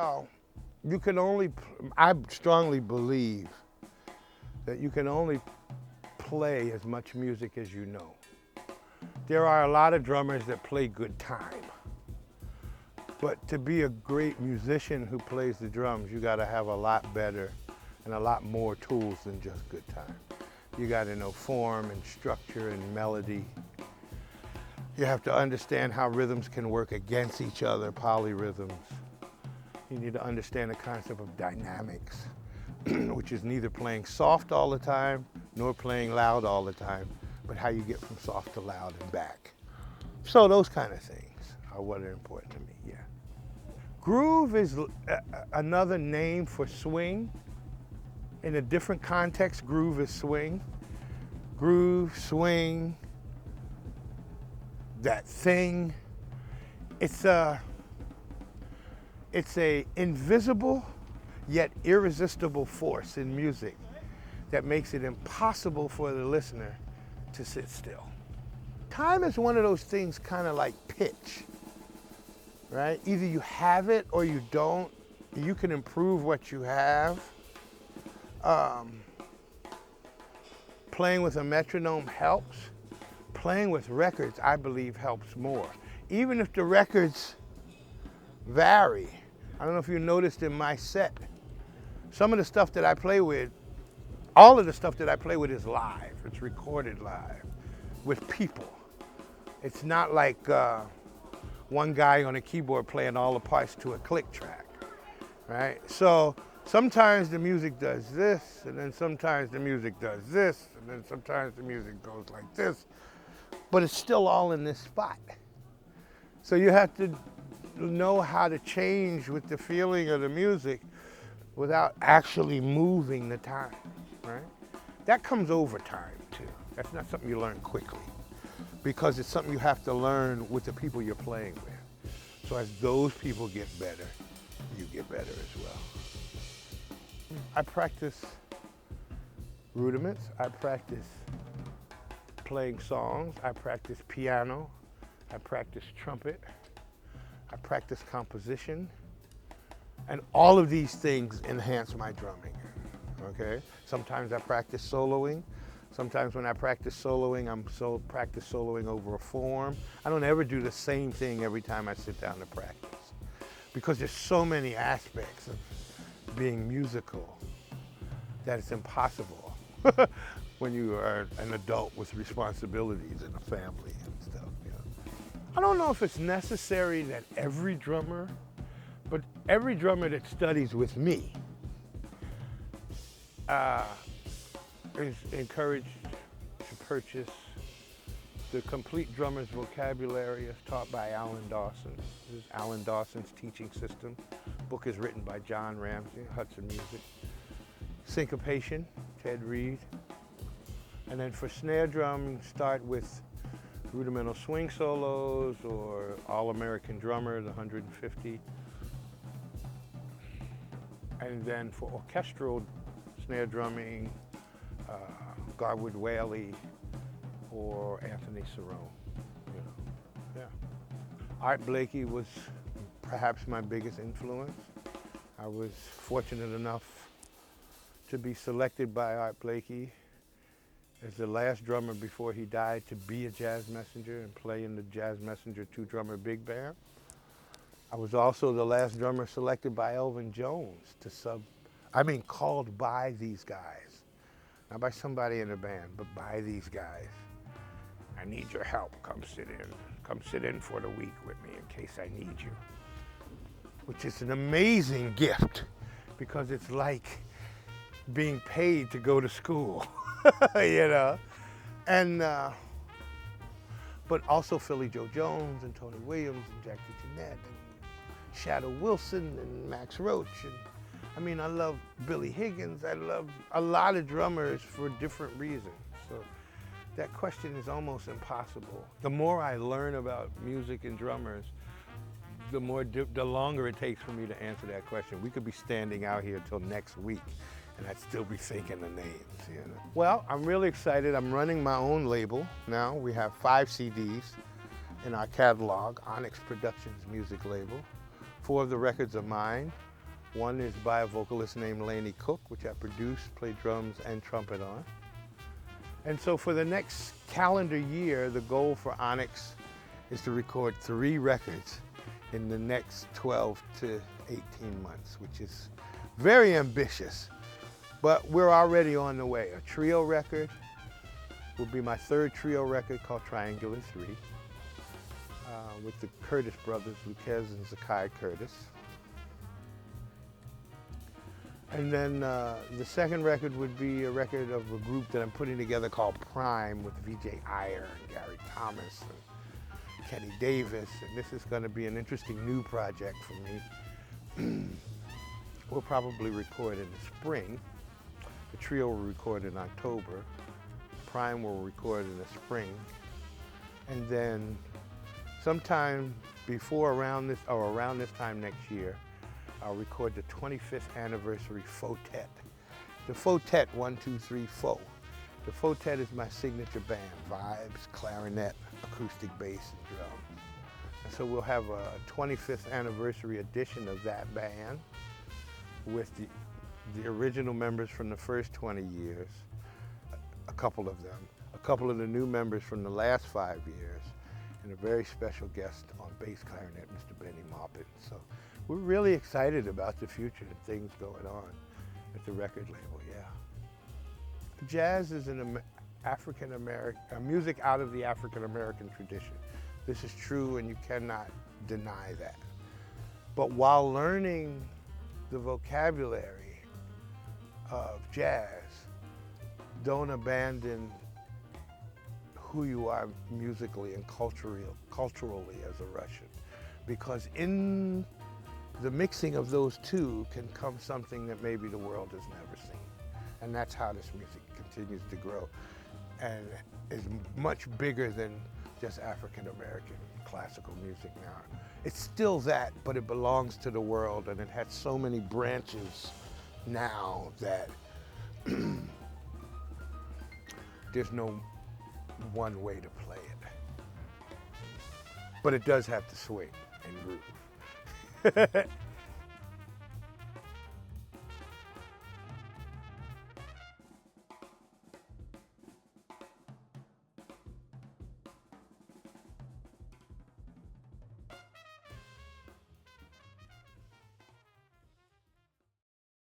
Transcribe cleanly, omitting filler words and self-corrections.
Well, you can only, I strongly believe that you can only play as much music as you know. There are a lot of drummers that play good time. But to be a great musician who plays the drums, you gotta have a lot better and a lot more tools than just good time. You gotta know form and structure and melody. You have to understand how rhythms can work against each other, polyrhythms. You need to understand the concept of dynamics, which is neither playing soft all the time, nor playing loud all the time, but how you get from soft to loud and back. So those kind of things are what are important to me, yeah. Groove is another name for swing. In a different context, groove is swing. Groove, swing, that thing. It's a invisible yet irresistible force in music that makes it impossible for the listener to sit still. Time is one of those things kind of like pitch, right? Either you have it or you don't. You can improve what you have. Playing with a metronome helps. Playing with records, I believe, helps more. Even if the records vary. I don't know if you noticed in my set, some of the stuff that I play with, all of the stuff that I play with is live. It's recorded live with people. It's not like one guy on a keyboard playing all the parts to a click track, right? So sometimes the music does this, and then sometimes the music does this, and then sometimes the music goes like this, but it's still all in this spot. So you have to know how to change with the feeling of the music without actually moving the time, right? That comes over time too. That's not something you learn quickly, because it's something you have to learn with the people you're playing with. So as those people get better, you get better as well. I practice rudiments. I practice playing songs. I practice piano. I practice trumpet. I practice composition. And all of these things enhance my drumming, okay? Sometimes I practice soloing. Sometimes when I practice soloing, practice soloing over a form. I don't ever do the same thing every time I sit down to practice, because there's so many aspects of being musical that it's impossible when you are an adult with responsibilities and a family and stuff, you know. I don't know if it's necessary that every drummer, but every drummer that studies with me is encouraged to purchase the Complete Drummer's Vocabulary as taught by Alan Dawson. This is Alan Dawson's teaching system. The book is written by John Ramsey, Hudson Music. Syncopation, Ted Reed. And then for snare drum, you start with rudimental swing solos or All-American Drummer, the 150. And then for orchestral snare drumming, Garwood Whaley or Anthony Cerrone, you know, yeah. Art Blakey was perhaps my biggest influence. I was fortunate enough to be selected by Art Blakey as the last drummer before he died to be a jazz messenger and play in the Jazz Messenger two-drummer big band. I was also the last drummer selected by Elvin Jones to called by these guys. Not by somebody in the band, but by these guys. I need your help, come sit in. Come sit in for the week with me in case I need you. Which is an amazing gift, because it's like being paid to go to school, you know? And, but also Philly Joe Jones and Tony Williams and Jackie Jeanette and Shadow Wilson and Max Roach. And I mean, I love Billy Higgins. I love a lot of drummers for different reasons. So that question is almost impossible. The more I learn about music and drummers, the longer it takes for me to answer that question. We could be standing out here till next week and I'd still be thinking the names, you know. Well, I'm really excited. I'm running my own label now. We have 5 CDs in our catalog, Onyx Productions music label. 4 of the records are mine. One is by a vocalist named Laney Cook, which I produced, played drums and trumpet on. And so for the next calendar year, the goal for Onyx is to record 3 records in the next 12 to 18 months, which is very ambitious, but we're already on the way. A trio record will be my 3rd trio record called Triangular 3 with the Curtis brothers, Lucas and Zakai Curtis. And then the 2nd record would be a record of a group that I'm putting together called Prime with VJ Iyer and Gary Thomas and Kenny Davis. And this is going to be an interesting new project for me. We'll probably record in the spring. The trio will record in October. Prime will record in the spring. And then sometime before around this time next year, I'll record the 25th anniversary Fotet. The Fotet 1, 2, 3, 4. The Fotet is my signature band, vibes, clarinet, acoustic bass, and drum. And so we'll have a 25th anniversary edition of that band with the original members from the first 20 years, a couple of them, a couple of the new members from the last 5 years, and a very special guest on bass clarinet, Mr. Benny Moppet. So we're really excited about the future and things going on at the record label, yeah. Jazz is an music out of the African-American tradition. This is true and you cannot deny that. But while learning the vocabulary of jazz, don't abandon who you are musically and culturally as a Russian. Because in the mixing of those two can come something that maybe the world has never seen. And that's how this music continues to grow and is much bigger than just African-American classical music now. It's still that, but it belongs to the world and it has so many branches now that there's no one way to play it. But it does have to swing and groove.